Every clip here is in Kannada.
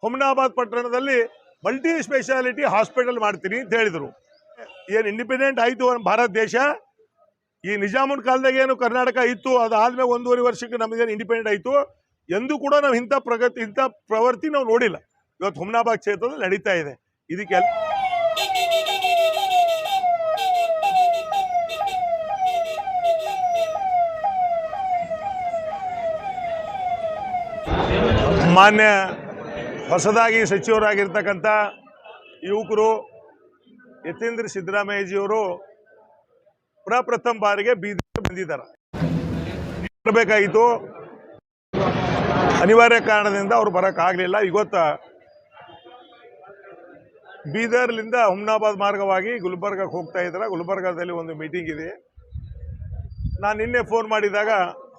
ಹುಮ್ನಾಬಾದ್ ಪಟ್ಟಣದಲ್ಲಿ ಮಲ್ಟಿ ಸ್ಪೆಷಾಲಿಟಿ ಹಾಸ್ಪಿಟಲ್ ಮಾಡ್ತೀನಿ ಅಂತ ಹೇಳಿದರು. ಏನು ಇಂಡಿಪೆಂಡೆಂಟ್ ಆಯಿತು ಭಾರತ ದೇಶ, ಈ ನಿಜಾಮುನ್ ಕಾಲದಾಗ ಏನು ಕರ್ನಾಟಕ ಇತ್ತು, ಅದಾದ್ಮೇಲೆ 1.5 ವರ್ಷಕ್ಕೆ ನಮಗೇನು ಇಂಡಿಪೆಂಡೆಂಟ್ ಆಯಿತು, ಎಂದೂ ಕೂಡ ನಾವು ಇಂಥ ಪ್ರವೃತ್ತಿ ನಾವು ನೋಡಿಲ್ಲ. ಇವತ್ತು ಹುಮ್ನಾಬಾದ್ ಕ್ಷೇತ್ರದಲ್ಲಿ ನಡೀತಾ ಇದೆ. ಇದಕ್ಕೆ ಮಾನ್ಯ ಹೊಸದಾಗಿ ಸಚಿವರಾಗಿರ್ತಕ್ಕಂಥ ಯುವಕರು ಯತೀಂದ್ರ ಸಿದ್ದರಾಮಯ್ಯಜಿಯವರು ಪ್ರಪ್ರಥಮ ಬಾರಿಗೆ ಬೀದರ್ ಬಂದಿದ್ದಾರೆ. ಬರಬೇಕಾಗಿತ್ತು, ಅನಿವಾರ್ಯ ಕಾರಣದಿಂದ ಅವರು ಬರೋಕ್ಕಾಗಲಿಲ್ಲ. ಇವತ್ತು ಬೀದರ್ಲಿಂದ ಹುಮ್ನಾಬಾದ್ ಮಾರ್ಗವಾಗಿ ಗುಲ್ಬರ್ಗಕ್ಕೆ ಹೋಗ್ತಾ ಇದ್ದಾರೆ. ಗುಲ್ಬರ್ಗದಲ್ಲಿ ಒಂದು ಮೀಟಿಂಗ್ ಇದೆ. ನಾನು ನಿನ್ನೆ ಫೋನ್ ಮಾಡಿದಾಗ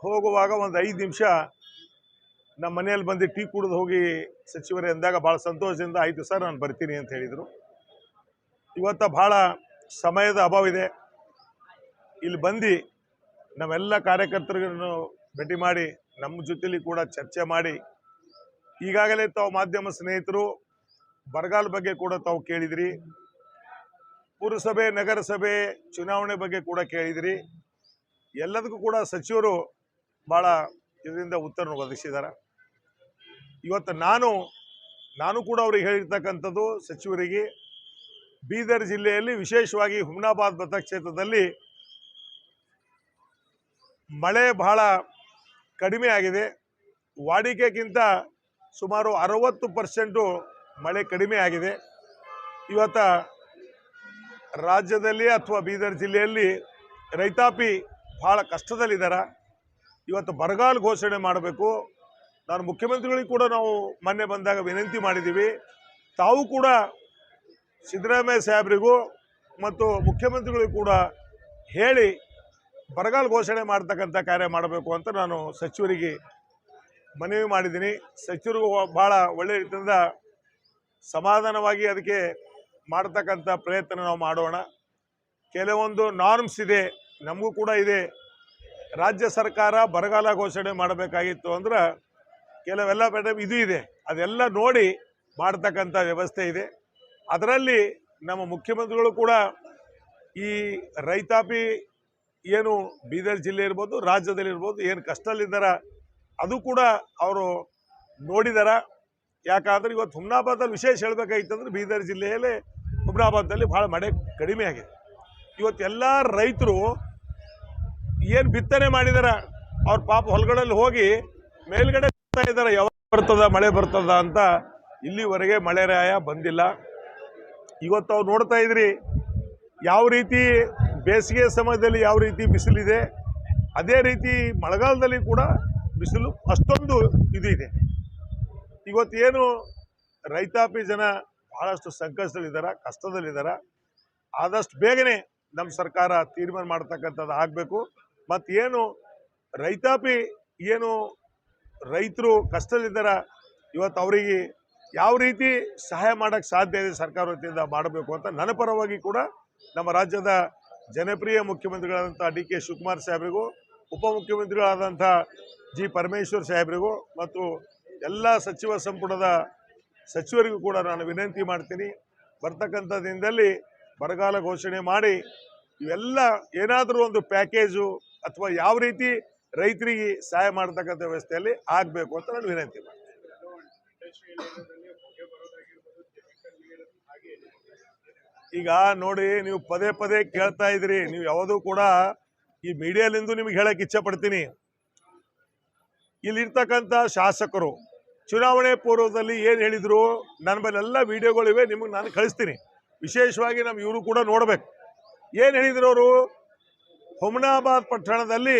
ಹೋಗುವಾಗ ಒಂದು 5 ನಿಮಿಷ ನಮ್ಮ ಮನೆಯಲ್ಲಿ ಬಂದು ಟೀ ಕುಡಿದು ಹೋಗಿ ಸಚಿವರೇ ಅಂದಾಗ ಭಾಳ ಸಂತೋಷದಿಂದ ಆಯಿತು ಸರ್ ನಾನು ಬರ್ತೀನಿ ಅಂತ ಹೇಳಿದರು. ಇವತ್ತು ಭಾಳ ಸಮಯದ ಅಭಾವ ಇದೆ. ಇಲ್ಲಿ ಬಂದು ನಾವೆಲ್ಲ ಕಾರ್ಯಕರ್ತರನ್ನು ಭೇಟಿ ಮಾಡಿ ನಮ್ಮ ಜೊತೆಲಿ ಕೂಡ ಚರ್ಚೆ ಮಾಡಿ, ಈಗಾಗಲೇ ತಾವು ಮಾಧ್ಯಮ ಸ್ನೇಹಿತರು ಬರಗಾಲ ಬಗ್ಗೆ ಕೂಡ ತಾವು ಕೇಳಿದಿರಿ, ಪುರಸಭೆ ನಗರಸಭೆ ಚುನಾವಣೆ ಬಗ್ಗೆ ಕೂಡ ಕೇಳಿದಿರಿ. ಎಲ್ಲದಕ್ಕೂ ಕೂಡ ಸಚಿವರು ಭಾಳ ಇದರಿಂದ ಉತ್ತರ ಒದಗಿಸಿದ್ದಾರೆ. ಇವತ್ತು ನಾನು ಕೂಡ ಅವ್ರಿಗೆ ಹೇಳಿರ್ತಕ್ಕಂಥದ್ದು ಸಚಿವರಿಗೆ, ಬೀದರ್ ಜಿಲ್ಲೆಯಲ್ಲಿ ವಿಶೇಷವಾಗಿ ಹುಮ್ನಾಬಾದ್ ಮತಕ್ಷೇತ್ರದಲ್ಲಿ ಮಳೆ ಬಹಳ ಕಡಿಮೆ ಆಗಿದೆ. ವಾಡಿಕೆಗಿಂತ ಸುಮಾರು 60% ಮಳೆ ಕಡಿಮೆ ಆಗಿದೆ. ಇವತ್ತು ರಾಜ್ಯದಲ್ಲಿ ಅಥವಾ ಬೀದರ್ ಜಿಲ್ಲೆಯಲ್ಲಿ ರೈತಾಪಿ ಭಾಳ ಕಷ್ಟದಲ್ಲಿದ್ದಾರೆ. ಇವತ್ತು ಬರಗಾಲ ಘೋಷಣೆ ಮಾಡಬೇಕು. ನಾನು ಮುಖ್ಯಮಂತ್ರಿಗಳಿಗೆ ಕೂಡ ನಾವು ಮೊನ್ನೆ ಬಂದಾಗ ವಿನಂತಿ ಮಾಡಿದ್ದೀವಿ. ತಾವು ಕೂಡ ಸಿದ್ದರಾಮಯ್ಯ ಸಾಹೇಬರಿಗೂ ಮತ್ತು ಮುಖ್ಯಮಂತ್ರಿಗಳಿಗೂ ಕೂಡ ಹೇಳಿ ಬರಗಾಲ ಘೋಷಣೆ ಮಾಡ್ತಕ್ಕಂಥ ಕಾರ್ಯ ಮಾಡಬೇಕು ಅಂತ ನಾನು ಸಚಿವರಿಗೆ ಮನವಿ ಮಾಡಿದ್ದೀನಿ. ಸಚಿವರು ಭಾಳ ಒಳ್ಳೆಯ ರೀತಿಯಿಂದ ಸಮಾಧಾನವಾಗಿ ಅದಕ್ಕೆ ಮಾಡ್ತಕ್ಕಂಥ ಪ್ರಯತ್ನ ನಾವು ಮಾಡೋಣ. ಕೆಲವೊಂದು ನಾರ್ಮ್ಸ್ ಇದೆ, ನಮಗೂ ಕೂಡ ಇದೆ. ರಾಜ್ಯ ಸರ್ಕಾರ ಬರಗಾಲ ಘೋಷಣೆ ಮಾಡಬೇಕಾಗಿತ್ತು ಅಂದ್ರೆ ಕೆಲವೆಲ್ಲ ಇದು ಇದೆ, ಅದೆಲ್ಲ ನೋಡಿ ಮಾಡ್ತಕ್ಕಂಥ ವ್ಯವಸ್ಥೆ ಇದೆ. ಅದರಲ್ಲಿ ನಮ್ಮ ಮುಖ್ಯಮಂತ್ರಿಗಳು ಕೂಡ ಈ ರೈತಾಪಿ ಏನು ಬೀದರ್ ಜಿಲ್ಲೆ ಇರ್ಬೋದು, ರಾಜ್ಯದಲ್ಲಿರ್ಬೋದು, ಏನು ಕಷ್ಟದಲ್ಲಿದ್ದಾರೆ ಅದು ಕೂಡ ಅವರು ನೋಡಿದಾರ. ಯಾಕಂದ್ರೆ ಇವತ್ತು ಹುಮ್ನಾಬಾದಲ್ಲಿ ವಿಶೇಷ ಹೇಳಬೇಕಾಗಿತ್ತಂದ್ರೆ ಬೀದರ್ ಜಿಲ್ಲೆಯಲ್ಲಿ ಹುಮ್ನಾಬಾದಲ್ಲಿ ಭಾಳ ಮಳೆ ಕಡಿಮೆ ಆಗಿದೆ. ಇವತ್ತು ಎಲ್ಲ ರೈತರು ಏನು ಬಿತ್ತನೆ ಮಾಡಿದಾರ ಅವ್ರ ಪಾಪ ಹೊಲಗಳಲ್ಲಿ ಹೋಗಿ ಮೇಲ್ಗಡೆ ಇದ್ದಾರೆ, ಯಾವಾಗ ಬರ್ತದ ಮಳೆ ಬರ್ತದ ಅಂತ. ಇಲ್ಲಿವರೆಗೆ ಮಳೆ ರಾಯ ಬಂದಿಲ್ಲ. ಇವತ್ತು ಅವ್ರು ನೋಡ್ತಾ ಇದ್ರಿ ಯಾವ ರೀತಿ ಬೇಸಿಗೆ ಸಮಯದಲ್ಲಿ ಯಾವ ರೀತಿ ಬಿಸಿಲಿದೆ, ಅದೇ ರೀತಿ ಮಳೆಗಾಲದಲ್ಲಿ ಕೂಡ ಬಿಸಿಲು ಅಷ್ಟೊಂದು ಇದು ಇದೆ. ಇವತ್ತೇನು ರೈತಾಪಿ ಜನ ಬಹಳಷ್ಟು ಸಂಕಷ್ಟದಲ್ಲಿದ್ದಾರೆ, ಕಷ್ಟದಲ್ಲಿದ್ದಾರೆ. ಆದಷ್ಟು ಬೇಗನೆ ನಮ್ಮ ಸರ್ಕಾರ ತೀರ್ಮಾನ ಮಾಡ್ತಕ್ಕಂಥದ್ದು ಆಗಬೇಕು. ಮತ್ತು ಏನು ರೈತಾಪಿ ಏನು ರೈತರು ಕಷ್ಟದಲ್ಲಿದ್ದಾರೆ, ಇವತ್ತು ಅವರಿಗೆ ಯಾವ ರೀತಿ ಸಹಾಯ ಮಾಡೋಕ್ಕೆ ಸಾಧ್ಯ ಇದೆ ಸರ್ಕಾರ ವತಿಯಿಂದ ಮಾಡಬೇಕು ಅಂತ ನನ್ನ ಪರವಾಗಿ ಕೂಡ ನಮ್ಮ ರಾಜ್ಯದ ಜನಪ್ರಿಯ ಮುಖ್ಯಮಂತ್ರಿಗಳಾದಂಥ ಡಿ.ಕೆ. ಶಿವಕುಮಾರ್ ಸಾಹೇಬರಿಗೂ, ಉಪಮುಖ್ಯಮಂತ್ರಿಗಳಾದಂಥ ಜಿ. ಪರಮೇಶ್ವರ್ ಸಾಹೇಬರಿಗೂ ಮತ್ತು ಎಲ್ಲ ಸಚಿವ ಸಂಪುಟದ ಸಚಿವರಿಗೂ ಕೂಡ ನಾನು ವಿನಂತಿ ಮಾಡ್ತೀನಿ. ಬರ್ತಕ್ಕಂಥ ದಿನದಲ್ಲಿ ಬರಗಾಲ ಘೋಷಣೆ ಮಾಡಿ ಇವೆಲ್ಲ ಏನಾದರೂ ಒಂದು ಪ್ಯಾಕೇಜು ಅಥವಾ ಯಾವ ರೀತಿ ರೈತರಿಗೆ ಸಹಾಯ ಮಾಡ್ತಕ್ಕಂಥ ವ್ಯವಸ್ಥೆಯಲ್ಲಿ ಆಗಬೇಕು ಅಂತ ನಾನು ವಿನಂತಿ ಮಾಡ್ತೀನಿ. ಈಗ ನೋಡಿ, ನೀವು ಪದೇ ಪದೇ ಕೇಳ್ತಾ ಇದ್ರಿ, ನೀವು ಯಾವುದೂ ಕೂಡ ಈ ಮೀಡಿಯಾಲಿಂದ ನಿಮ್ಗೆ ಹೇಳಕ್ಕೆ ಇಚ್ಛೆ ಪಡ್ತೀನಿ. ಇಲ್ಲಿರ್ತಕ್ಕಂಥ ಶಾಸಕರು ಚುನಾವಣೆ ಪೂರ್ವದಲ್ಲಿ ಏನು ಹೇಳಿದ್ರು, ನನ್ನ ಮೇಲೆಲ್ಲ ವಿಡಿಯೋಗಳಿವೆ, ನಿಮಗೆ ನಾನು ಕಳಿಸ್ತೀನಿ. ವಿಶೇಷವಾಗಿ ನಮ್ಮ ಇವರು ಕೂಡ ನೋಡಬೇಕು. ಏನು ಹೇಳಿದ್ರು ಅವರು, ಹುಮ್ನಾಬಾದ್ ಪಟ್ಟಣದಲ್ಲಿ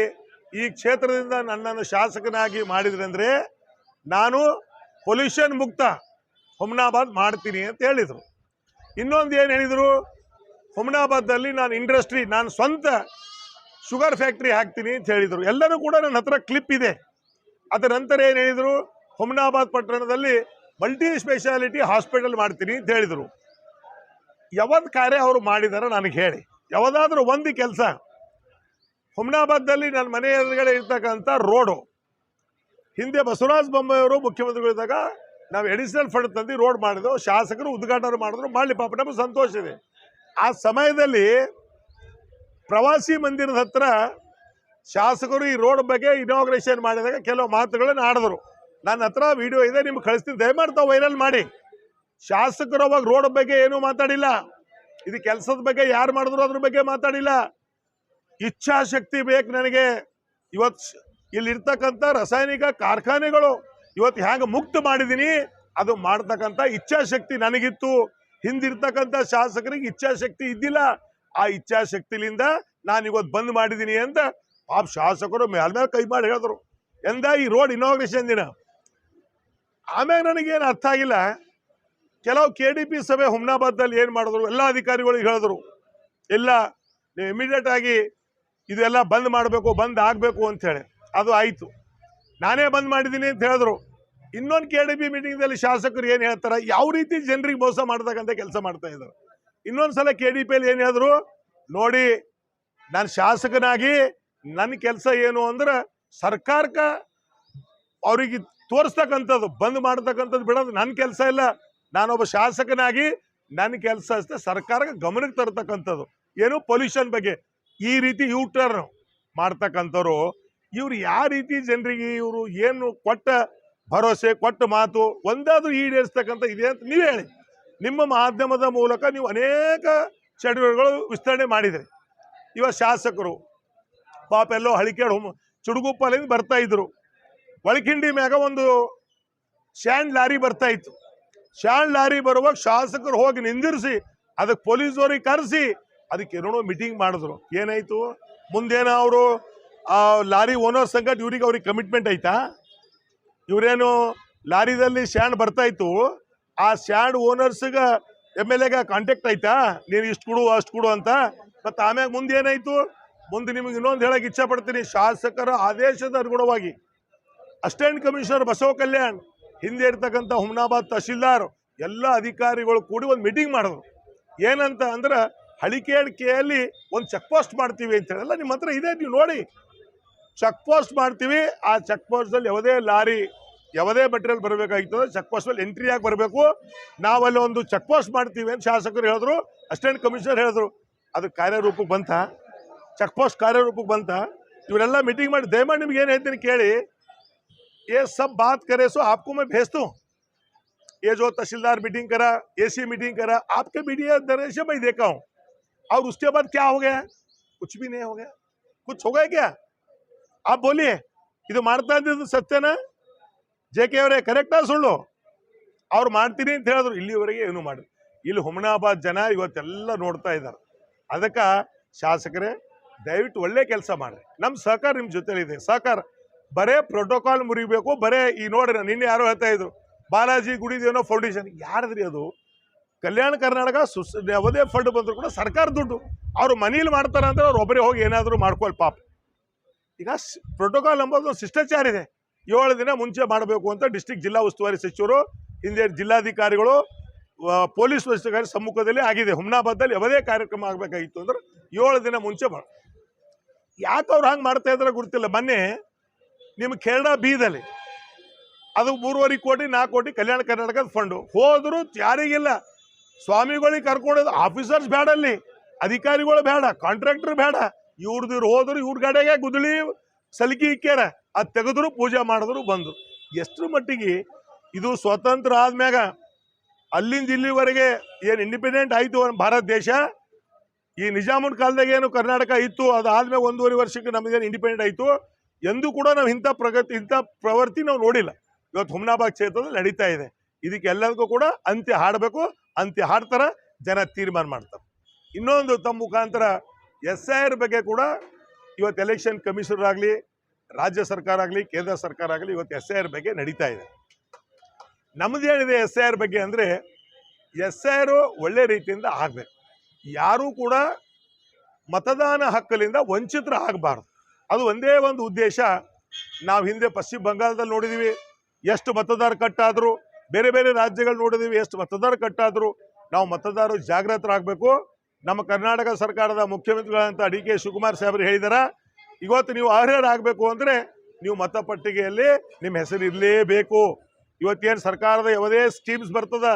ಈ ಕ್ಷೇತ್ರದಿಂದ ನನ್ನನ್ನು ಶಾಸಕನಾಗಿ ಮಾಡಿದ್ರಂದರೆ ನಾನು ಪೊಲ್ಯೂಷನ್ ಮುಕ್ತ ಹುಮ್ನಾಬಾದ್ ಮಾಡ್ತೀನಿ ಅಂತ ಹೇಳಿದರು. ಇನ್ನೊಂದು ಏನು ಹೇಳಿದರು, ಹುಮ್ನಾಬಾದಲ್ಲಿ ನಾನು ಇಂಡಸ್ಟ್ರಿ, ನಾನು ಸ್ವಂತ ಶುಗರ್ ಫ್ಯಾಕ್ಟ್ರಿ ಹಾಕ್ತೀನಿ ಅಂತ ಹೇಳಿದರು. ಎಲ್ಲರೂ ಕೂಡ ನನ್ನ ಹತ್ರ ಕ್ಲಿಪ್ ಇದೆ. ಅದರ ನಂತರ ಏನು ಹೇಳಿದರು, ಹುಮ್ನಾಬಾದ್ ಪಟ್ಟಣದಲ್ಲಿ ಮಲ್ಟಿ ಸ್ಪೆಷಾಲಿಟಿ ಹಾಸ್ಪಿಟಲ್ ಮಾಡ್ತೀನಿ ಅಂತ ಹೇಳಿದರು. ಯಾವತ್ತು ಕಾರ್ಯ ಅವರು ಮಾಡಿದಾರ ನನಗೆ ಹೇಳಿ, ಯಾವುದಾದ್ರೂ ಒಂದು ಕೆಲಸ. ಹುಮ್ನಾಬಾದಲ್ಲಿ ನನ್ನ ಮನೆ ಎದುರುಗಡೆ ಇರ್ತಕ್ಕಂಥ ರೋಡು, ಹಿಂದೆ ಬಸವರಾಜ ಬೊಮ್ಮಾಯಿಯವರು ಮುಖ್ಯಮಂತ್ರಿಗಳಿದ್ದಾಗ ನಾವು ಎಡಿಷನಲ್ ಫಂಡ್ ತಂದು ರೋಡ್ ಮಾಡಿದೆವು, ಶಾಸಕರು ಉದ್ಘಾಟನೆ ಮಾಡಿದ್ರು, ಮಾಡಲಿ ಪಾಪ ನಮಗೆ ಸಂತೋಷ ಇದೆ. ಆ ಸಮಯದಲ್ಲಿ ಪ್ರವಾಸಿ ಮಂದಿರದ ಹತ್ರ ಶಾಸಕರು ಈ ರೋಡ್ ಬಗ್ಗೆ ಇನಾಗ್ರೇಷನ್ ಮಾಡಿದಾಗ ಕೆಲವು ಮಾತುಗಳನ್ನು ಆಡಿದ್ರು. ನನ್ನ ಹತ್ರ ವಿಡಿಯೋ ಇದೆ, ನಿಮ್ಗೆ ಕಳಿಸ್ತೀನಿ, ದಯಮಾಡಿ ತಾವು ವೈರಲ್ ಮಾಡಿ. ಶಾಸಕರು ಅವಾಗ ರೋಡ್ ಬಗ್ಗೆ ಏನೂ ಮಾತಾಡಿಲ್ಲ, ಇದು ಕೆಲಸದ ಬಗ್ಗೆ ಯಾರು ಮಾಡಿದ್ರು ಅದ್ರ ಬಗ್ಗೆ ಮಾತಾಡಿಲ್ಲ. ಇಚ್ಛಾಶಕ್ತಿ ಬೇಕು ನನಗೆ. ಇವತ್ತು ಇಲ್ಲಿರ್ತಕ್ಕಂಥ ರಾಸಾಯನಿಕ ಕಾರ್ಖಾನೆಗಳು ಇವತ್ತು ಹ್ಯಾಂಗ ಮುಕ್ತ ಮಾಡಿದ್ದೀನಿ, ಅದು ಮಾಡ್ತಕ್ಕಂಥ ಇಚ್ಛಾಶಕ್ತಿ ನನಗಿತ್ತು. ಹಿಂದಿರ್ತಕ್ಕಂಥ ಶಾಸಕರಿಗೆ ಇಚ್ಛಾಶಕ್ತಿ ಇದ್ದಿಲ್ಲ. ಆ ಇಚ್ಛಾಶಕ್ತಿಲಿಂದ ನಾನು ಇವತ್ತು ಬಂದ್ ಮಾಡಿದ್ದೀನಿ ಅಂತ ಪಾಪ ಶಾಸಕರು ಮೇಲೆ ಕೈ ಮಾಡಿ ಹೇಳಿದ್ರು. ಎಂದ ಈ ರೋಡ್ ಇನಾಗ್ರೇಷನ್ ದಿನ. ಆಮೇಲೆ ನನಗೇನು ಅರ್ಥ ಆಗಿಲ್ಲ, ಕೆಲವು KDP ಸಭೆ ಹುಮ್ನಾಬಾದ್ದಲ್ಲಿ ಏನು ಮಾಡಿದ್ರು, ಎಲ್ಲ ಅಧಿಕಾರಿಗಳಿಗೆ ಹೇಳಿದ್ರು, ಇಲ್ಲ ನೀವು ಇಮಿಡಿಯೇಟ್ ಆಗಿ ಇದೆಲ್ಲ ಬಂದ್ ಮಾಡಬೇಕು, ಬಂದ್ ಆಗಬೇಕು ಅಂಥೇಳಿ. ಅದು ಆಯಿತು, ನಾನೇ ಬಂದ್ ಮಾಡಿದ್ದೀನಿ ಅಂತ ಹೇಳಿದ್ರು. ಇನ್ನೊಂದು KDP ಮೀಟಿಂಗ್ದಲ್ಲಿ ಶಾಸಕರು ಏನು ಹೇಳ್ತಾರೆ, ಯಾವ ರೀತಿ ಜನರಿಗೆ ಮೋಸ ಮಾಡ್ತಕ್ಕಂಥ ಕೆಲಸ ಮಾಡ್ತಾ ಇದ್ದಾರೆ. ಇನ್ನೊಂದ್ಸಲ KDPಯಲ್ಲಿ ಏನು ಹೇಳಿದ್ರು, ನೋಡಿ ನಾನು ಶಾಸಕನಾಗಿ ನನ್ನ ಕೆಲಸ ಏನು ಅಂದ್ರೆ ಸರ್ಕಾರಕ್ಕೆ ಅವ್ರಿಗೆ ತೋರಿಸ್ತಕ್ಕಂಥದ್ದು, ಬಂದ್ ಮಾಡ್ತಕ್ಕಂಥದ್ದು ಬಿಡೋದು ನನ್ನ ಕೆಲಸ ಇಲ್ಲ. ನಾನೊಬ್ಬ ಶಾಸಕನಾಗಿ ನನ್ನ ಕೆಲಸ ಅಷ್ಟೇ ಸರ್ಕಾರಕ್ಕೆ ಗಮನಕ್ಕೆ ತರ್ತಕ್ಕಂಥದ್ದು. ಏನು ಪೊಲ್ಯೂಷನ್ ಬಗ್ಗೆ ಈ ರೀತಿ ಯೂಟರ್ನ್ ಮಾಡ್ತಕ್ಕಂಥವ್ರು ಇವ್ರು ಯಾವ ರೀತಿ ಜನರಿಗೆ ಇವರು ಏನು ಕೊಟ್ಟ ಭರವಸೆ ಕೊಟ್ಟ ಮಾತು ಒಂದಾದ್ರೂ ಈಡೇರಿಸ್ತಕ್ಕಂಥ ಇದೆ ಅಂತ ನೀವೇ ಹೇಳಿ. ನಿಮ್ಮ ಮಾಧ್ಯಮದ ಮೂಲಕ ನೀವು ಅನೇಕ ಚಟುವಟಿಕೆಗಳು ವಿಸ್ತರಣೆ ಮಾಡಿದ್ರಿ. ಇವಾಗ ಶಾಸಕರು ಪಾಪ ಎಲ್ಲೋ ಹಳಿಕೇಡು ಚುಡುಗುಪ್ಪಲಿಂದ ಬರ್ತಾ ಇದ್ರು, ಒಳಕಿಂಡಿ ಮ್ಯಾಗ ಒಂದು ಸ್ಯಾಂಡ್ ಲಾರಿ ಬರ್ತಾ ಇತ್ತು. ಸ್ಯಾಂಡ್ ಲಾರಿ ಬರುವಾಗ ಶಾಸಕರು ಹೋಗಿ ನಿಂದಿರಿಸಿ ಅದಕ್ಕೆ ಪೊಲೀಸವ್ರಿಗೆ ಕರೆಸಿ ಅದಕ್ಕೆ ಏನೋ ಮೀಟಿಂಗ್ ಮಾಡಿದ್ರು. ಏನಾಯ್ತು ಮುಂದೇನೋ ಅವರು ಆ ಲಾರಿ ಓನರ್ ಸಂಗಟ್ ಅವ್ರಿಗೆ ಕಮಿಟ್ಮೆಂಟ್ ಐತಾ? ಇವರೇನು ಲಾರಿದಲ್ಲಿ ಸ್ಯಾಂಡ್ ಬರ್ತಾ ಇತ್ತು, ಆ ಸ್ಯಾಂಡ್ ಓನರ್ಸ್ಗೆ MLAಗೆ ಕಾಂಟ್ಯಾಕ್ಟ್ ಆಯ್ತಾ, ನೀನು ಇಷ್ಟು ಕೊಡು ಅಷ್ಟು ಕೊಡು ಅಂತ. ಮತ್ತು ಆಮ್ಯಾಗ ಮುಂದೆ ಏನಾಯ್ತು, ಮುಂದೆ ನಿಮಗೆ ಇನ್ನೊಂದು ಹೇಳಕ್ಕೆ ಇಚ್ಛೆ ಪಡ್ತೀನಿ. ಶಾಸಕರ ಆದೇಶದ ಅನುಗುಣವಾಗಿ ಅಸಿಸ್ಟೆಂಟ್ ಕಮಿಷನರ್ ಬಸವ ಕಲ್ಯಾಣ್, ಹಿಂದೆ ಇರ್ತಕ್ಕಂಥ ಹುಮ್ನಾಬಾದ್ ತಹಶೀಲ್ದಾರ್ ಎಲ್ಲ ಅಧಿಕಾರಿಗಳು ಕೂಡಿ ಒಂದು ಮೀಟಿಂಗ್ ಮಾಡಿದ್ರು. ಏನಂತ ಅಂದ್ರೆ ಹಳಿಕೇಡಿಕೆಯಲ್ಲಿ ಒಂದು ಚೆಕ್ ಪೋಸ್ಟ್ ಮಾಡ್ತೀವಿ ಅಂತ ಹೇಳಿ. ಎಲ್ಲ ನಿಮ್ಮ ಹತ್ರ ಇದೆ, ನೀವು ನೋಡಿ. ಚೆಕ್ ಪೋಸ್ಟ್ ಮಾಡ್ತೀವಿ, ಆ ಚೆಕ್ ಪೋಸ್ಟಲ್ಲಿ ಯಾವುದೇ ಲಾರಿ ಯಾವುದೇ ಮೆಟೀರಿಯಲ್ ಬರಬೇಕಾಗಿತ್ತು ಚೆಕ್ ಪೋಸ್ಟಲ್ಲಿ ಎಂಟ್ರಿ ಆಗಿ ಬರಬೇಕು. ನಾವಲ್ಲಿ ಒಂದು ಚೆಕ್ ಪೋಸ್ಟ್ ಮಾಡ್ತೀವಿ ಅಂತ ಶಾಸಕರು ಹೇಳಿದ್ರು, ಅಸಿಸ್ಟೆಂಟ್ ಕಮಿಷನರ್ ಹೇಳಿದ್ರು. ಅದು ಕಾರ್ಯರೂಪಕ್ಕೆ ಬಂತ, ಚೆಕ್ ಪೋಸ್ಟ್ ಕಾರ್ಯರೂಪಕ್ಕೆ ಬಂತ. ಇವರೆಲ್ಲ ಮೀಟಿಂಗ್ ಮಾಡಿ ದಯಮಾಡಿ ನಿಮ್ಗೆ ಏನು ಹೇಳ್ತೀನಿ ಕೇಳಿ. ये सब बात करे सो आपको मैं भेज दूं। ये जो तहसीलदार मीटिंग करा, AC मीटिंग करा, आपके मीडिया दरअसल से मैं देखा हूं। और उसके बाद क्या हो गया? कुछ भी नहीं हो गया। कुछ हो गया क्या? आप बोलिए, ಇದು ಮಾಡ್ತಾ ಇದ್ದು ಸತ್ಯನಾ? JK ಅವರೇ ಕರೆಕ್ಟಾ ಸುಳ್ಳು? ಅವ್ರು ಮಾಡ್ತೀನಿ ಅಂತ ಹೇಳಿದ್ರು, ಇಲ್ಲಿವರೆಗೆ ಏನು ಮಾಡಿ. ಇಲ್ಲಿ ಹುಮನಾಬಾದ್ ಜನ ಇವತ್ತೆಲ್ಲ ನೋಡ್ತಾ ಇದ್ದಾರೆ. ಅದಕ್ಕೆ ಶಾಸಕರೇ ದಯವಿಟ್ಟು ಒಳ್ಳೆ ಕೆಲಸ ಮಾಡ್ರಿ. ನಮ್ಮ ಸಹಕಾರ ನಿಮ್ಮ ಜೊತೆಲಿದೆ. ಸಹಕಾರ ಬರೇ ಪ್ರೋಟೋಕಾಲ್ ಮುರಿಬೇಕು. ಬರೇ ಈ ನೋಡ್ರಿ, ನಿನ್ನೆ ಯಾರೋ ಹೇಳ್ತಾ ಇದ್ರು ಬಾಲಾಜಿ ಗುಡಿದೇನೋ ಫೌಂಡೇಶನ್, ಯಾರದ್ರಿ ಅದು? ಕಲ್ಯಾಣ ಕರ್ನಾಟಕ ಯಾವುದೇ ಫಂಡ್ ಬಂದ್ರು ಕೂಡ ಸರ್ಕಾರ ದುಡ್ಡು. ಅವ್ರು ಮನೇಲಿ ಮಾಡ್ತಾರ ಅಂದ್ರೆ ಅವ್ರು ಒಬ್ಬರೇ ಹೋಗಿ ಏನಾದರೂ ಮಾಡ್ಕೊಳ್ಳಿ ಪಾಪ. ಈಗ ಪ್ರೋಟೋಕಾಲ್ ಎಂಬುದು ಶಿಷ್ಟಾಚಾರ ಇದೆ. 7 ದಿನ ಮುಂಚೆ ಮಾಡಬೇಕು ಅಂತ ಡಿಸ್ಟ್ರಿಕ್ಟ್ ಜಿಲ್ಲಾ ಉಸ್ತುವಾರಿ ಸಚಿವರು, ಹಿಂದೆ ಜಿಲ್ಲಾಧಿಕಾರಿಗಳು, ಪೊಲೀಸ್ ವರಿಷ್ಠಾಧಿಕಾರಿ ಸಮ್ಮುಖದಲ್ಲಿ ಆಗಿದೆ. ಹುಮ್ನಾಬಾದಲ್ಲಿ ಯಾವುದೇ ಕಾರ್ಯಕ್ರಮ ಆಗಬೇಕಾಗಿತ್ತು ಅಂದ್ರೆ 7 ದಿನ ಮುಂಚೆ ಯಾಕೆ ಅವ್ರು ಹಂಗೆ ಮಾಡ್ತಾ ಇದ್ರೆ ಗೊತ್ತಿಲ್ಲ. ಮೊನ್ನೆ ನಿಮ್ಮ ಖೇರ್ಡಾ ಬೀದಲ್ಲಿ ಅದು 3.5 ಕೋಟಿ 4 ಕೋಟಿ ಕಲ್ಯಾಣ ಕರ್ನಾಟಕದ ಫಂಡು ಹೋದ್ರು, ಯಾರಿಗಿಲ್ಲ. ಸ್ವಾಮಿಗಳಿಗೆ ಕರ್ಕೊಂಡು ಆಫೀಸರ್ಸ್ ಬೇಡ, ಅಲ್ಲಿ ಅಧಿಕಾರಿಗಳು ಬೇಡ, ಕಾಂಟ್ರಾಕ್ಟರ್ ಬೇಡ, ಇವ್ರದ್ದು ಹೋದ್ರು. ಇವ್ರ ಗಾಡಿಗೆ ಗುದ್ದಲಿ ಸಲಿಕೆ ಇಕ್ಕ್ಯಾರ, ಅದು ತೆಗೆದ್ರು, ಪೂಜೆ ಮಾಡಿದ್ರು, ಬಂದರು. ಎಷ್ಟರ ಮಟ್ಟಿಗೆ ಇದು ಸ್ವತಂತ್ರ ಆದ್ಮ್ಯಾಗ ಅಲ್ಲಿಂದ ಇಲ್ಲಿವರೆಗೆ ಏನು ಇಂಡಿಪೆಂಡೆಂಟ್ ಆಯಿತು ಭಾರತ ದೇಶ. ಈ ನಿಜಾಮನ ಕಾಲದಾಗ ಏನು ಕರ್ನಾಟಕ ಇತ್ತು, ಅದಾದ್ಮೇಲೆ 1.5 ವರ್ಷಕ್ಕೆ ನಮಗೇನು ಇಂಡಿಪೆಂಡೆಂಟ್ ಆಯಿತು. ಎಂದೂ ಕೂಡ ನಾವು ಇಂಥ ಪ್ರವೃತ್ತಿ ನಾವು ನೋಡಿಲ್ಲ. ಇವತ್ತು ಹುಮ್ನಾಬಾದ್ ಕ್ಷೇತ್ರದಲ್ಲಿ ನಡೀತಾ ಇದೆ. ಇದಕ್ಕೆಲ್ಲದಕ್ಕೂ ಕೂಡ ಅಂತ್ಯ ಹಾಡಬೇಕು. ಅಂತ್ಯ ಹಾಡ್ತಾರ, ಜನ ತೀರ್ಮಾನ ಮಾಡ್ತಾರೆ. ಇನ್ನೊಂದು ತಮ್ಮ ಮುಖಾಂತರ SIR ಬಗ್ಗೆ ಕೂಡ ಇವತ್ತು ಎಲೆಕ್ಷನ್ ಕಮಿಷನರ್ ಆಗಲಿ, ರಾಜ್ಯ ಸರ್ಕಾರ ಆಗಲಿ, ಕೇಂದ್ರ ಸರ್ಕಾರ ಆಗಲಿ, ಇವತ್ತು SIR ಬಗ್ಗೆ ನಡೀತಾ ಇದೆ. ನಮ್ಮದೇನಿದೆ SIR ಬಗ್ಗೆ ಅಂದರೆ, SIR ಒಳ್ಳೆ ರೀತಿಯಿಂದ ಆಗಬೇಕು. ಯಾರೂ ಕೂಡ ಮತದಾನ ಹಕ್ಕಲಿಂದ ವಂಚಿತರ ಆಗಬಾರ್ದು. ಅದು ಒಂದೇ ಒಂದು ಉದ್ದೇಶ. ನಾವು ಹಿಂದೆ ಪಶ್ಚಿಮ ಬಂಗಾಳದಲ್ಲಿ ನೋಡಿದ್ದೀವಿ ಎಷ್ಟು ಮತದಾರ ಕಟ್ಟಾದರು, ಬೇರೆ ಬೇರೆ ರಾಜ್ಯಗಳು ನೋಡಿದ್ದೀವಿ ಎಷ್ಟು ಮತದಾರ ಕಟ್ಟಾದರು. ನಾವು ಮತದಾರರು ಜಾಗೃತರಾಗಬೇಕು. ನಮ್ಮ ಕರ್ನಾಟಕ ಸರ್ಕಾರದ ಮುಖ್ಯಮಂತ್ರಿಗಳಂತ DK ಶಿವಕುಮಾರ್ ಸಾಹೇಬರು ಹೇಳಿದಾರ, ಇವತ್ತು ನೀವು ಅರ್ಹರಾಗಬೇಕು ಅಂದರೆ ನೀವು ಮತಪಟ್ಟಿಗೆಯಲ್ಲಿ ನಿಮ್ಮ ಹೆಸರು ಇರಲೇಬೇಕು. ಇವತ್ತೇನು ಸರ್ಕಾರದ ಯಾವುದೇ ಸ್ಕೀಮ್ಸ್ ಬರ್ತದ,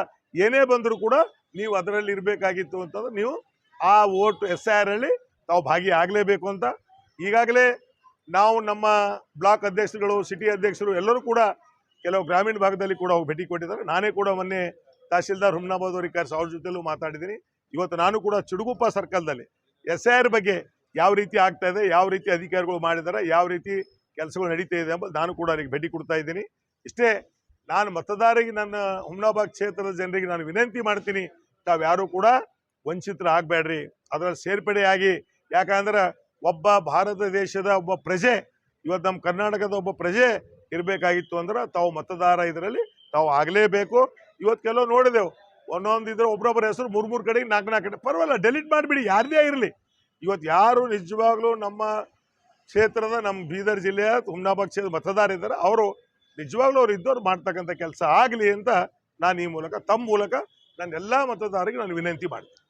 ಏನೇ ಬಂದರೂ ಕೂಡ ನೀವು ಅದರಲ್ಲಿ ಇರಬೇಕಾಗಿತ್ತು ಅಂತಂದ್ರೆ ನೀವು ಆ ವೋಟ್ SIR ಅಲ್ಲಿ ತಾವು ಭಾಗಿಯಾಗಲೇಬೇಕು ಅಂತ ಈಗಾಗಲೇ ನಾವು ನಮ್ಮ ಬ್ಲಾಕ್ ಅಧ್ಯಕ್ಷರುಗಳು, ಸಿಟಿ ಅಧ್ಯಕ್ಷರು ಎಲ್ಲರೂ ಕೂಡ ಕೆಲವು ಗ್ರಾಮೀಣ ಭಾಗದಲ್ಲಿ ಕೂಡ ಭೇಟಿ ಕೊಟ್ಟಿದ್ದಾರೆ. ನಾನೇ ಕೂಡ ಮೊನ್ನೆ ತಹಶೀಲ್ದಾರ್ ಹುಮ್ನಾಬಾದ್ ಅವರಿಗೆ ಅವ್ರ ಜೊತೆಲೂ ಮಾತಾಡಿದ್ದೀನಿ. ಇವತ್ತು ನಾನು ಕೂಡ ಚಿಡುಗುಪ್ಪ ಸರ್ಕಲ್ದಲ್ಲಿ SIR ಬಗ್ಗೆ ಯಾವ ರೀತಿ ಆಗ್ತಾ ಇದೆ, ಯಾವ ರೀತಿ ಅಧಿಕಾರಿಗಳು ಮಾಡಿದ್ದಾರೆ, ಯಾವ ರೀತಿ ಕೆಲಸಗಳು ನಡೀತಾ ಇದೆ ಎಂಬುದು ನಾನು ಕೂಡ ಅವರಿಗೆ ಭೇಟಿ ಕೊಡ್ತಾ ಇದ್ದೀನಿ. ಇಷ್ಟೇ ನಾನು ಮತದಾರರಿಗೆ, ನನ್ನ ಹುಮ್ನಾಬಾದ್ ಕ್ಷೇತ್ರದ ಜನರಿಗೆ ನಾನು ವಿನಂತಿ ಮಾಡ್ತೀನಿ, ತಾವ್ಯಾರೂ ಕೂಡ ವಂಚಿತರಾಗಬೇಡ್ರಿ, ಅದರಲ್ಲಿ ಸೇರ್ಪಡೆಯಾಗಿ. ಯಾಕಂದ್ರೆ ಒಬ್ಬ ಭಾರತ ದೇಶದ ಒಬ್ಬ ಪ್ರಜೆ, ಇವತ್ತು ನಮ್ಮ ಕರ್ನಾಟಕದ ಒಬ್ಬ ಪ್ರಜೆ ಇರಬೇಕಾಗಿತ್ತು ಅಂದ್ರೆ ತಾವು ಮತದಾರ ಇದರಲ್ಲಿ ತಾವು ಆಗಲೇಬೇಕು. ಇವತ್ತು ಕೆಲವು ನೋಡಿದೆವು, ಒಂದೊಂದು ಇದ್ರೆ ಒಬ್ಬರೊಬ್ಬರ ಹೆಸರು 3 ಕಡೆಗೆ 4 ಕಡೆ, ಪರವಾಗಿಲ್ಲ, ಡೆಲೀಟ್ ಮಾಡಿಬಿಡಿ, ಯಾರದೇ ಇರಲಿ. ಇವತ್ತು ಯಾರು ನಿಜವಾಗ್ಲೂ ನಮ್ಮ ಕ್ಷೇತ್ರದ, ನಮ್ಮ ಬೀದರ್ ಜಿಲ್ಲೆಯ ಹುಮ್ನಾಬಾದ್ ಕ್ಷೇತ್ರದ ಮತದಾರ ಇದ್ದಾರೆ, ಅವರು ನಿಜವಾಗ್ಲೂ ಅವ್ರು ಇದ್ದವ್ರು ಮಾಡ್ತಕ್ಕಂಥ ಕೆಲಸ ಆಗಲಿ ಅಂತ ನಾನು ಈ ಮೂಲಕ, ತಮ್ಮ ಮೂಲಕ ನನ್ನ ಎಲ್ಲ ಮತದಾರರಿಗೆ ನಾನು ವಿನಂತಿ ಮಾಡ್ತೀನಿ.